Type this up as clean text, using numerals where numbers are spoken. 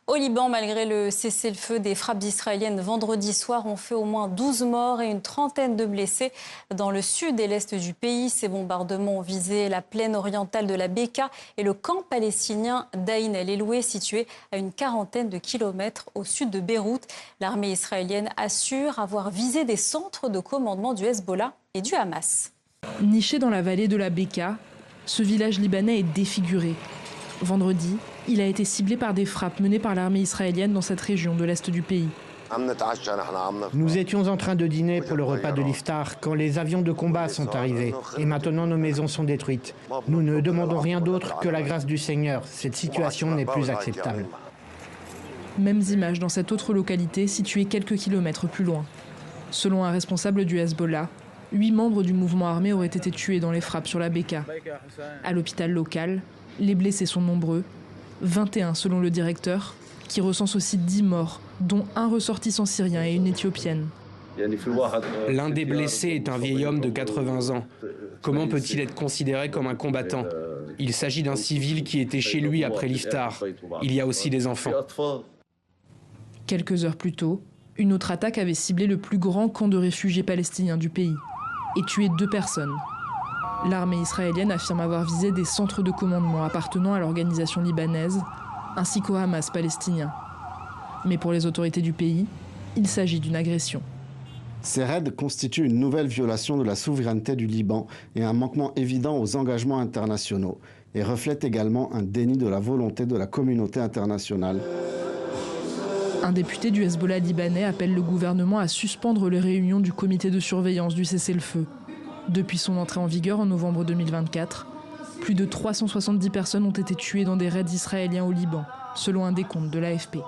Au Liban, malgré le cessez-le-feu, des frappes israéliennes vendredi soir ont fait au moins 12 morts et une trentaine de blessés. Dans le sud et l'est du pays, ces bombardements ont visé la plaine orientale de la Beka et le camp palestinien d'Aïn el-Eloué, situé à une quarantaine de kilomètres au sud de Beyrouth. L'armée israélienne assure avoir visé des centres de commandement du Hezbollah et du Hamas. Niché dans la vallée de la Beka, ce village libanais est défiguré. Vendredi, il a été ciblé par des frappes menées par l'armée israélienne dans cette région de l'est du pays. Nous étions en train de dîner pour le repas de l'iftar quand les avions de combat sont arrivés. Et maintenant nos maisons sont détruites. Nous ne demandons rien d'autre que la grâce du Seigneur. Cette situation n'est plus acceptable. Mêmes images dans cette autre localité située quelques kilomètres plus loin. Selon un responsable du Hezbollah, 8 membres du mouvement armé auraient été tués dans les frappes sur la Beka. À l'hôpital local, les blessés sont nombreux, 21 selon le directeur, qui recense aussi 10 morts, dont un ressortissant syrien et une éthiopienne. L'un des blessés est un vieil homme de 80 ans. Comment peut-il être considéré comme un combattant? Il s'agit d'un civil qui était chez lui après l'iftar. Il y a aussi des enfants. Quelques heures plus tôt, une autre attaque avait ciblé le plus grand camp de réfugiés palestiniens du pays et tué 2 personnes. L'armée israélienne affirme avoir visé des centres de commandement appartenant à l'organisation libanaise, ainsi qu'au Hamas palestinien. Mais pour les autorités du pays, il s'agit d'une agression. Ces raids constituent une nouvelle violation de la souveraineté du Liban et un manquement évident aux engagements internationaux, et reflètent également un déni de la volonté de la communauté internationale. Un député du Hezbollah libanais appelle le gouvernement à suspendre les réunions du comité de surveillance du cessez-le-feu. Depuis son entrée en vigueur en novembre 2024, plus de 370 personnes ont été tuées dans des raids israéliens au Liban, selon un décompte de l'AFP.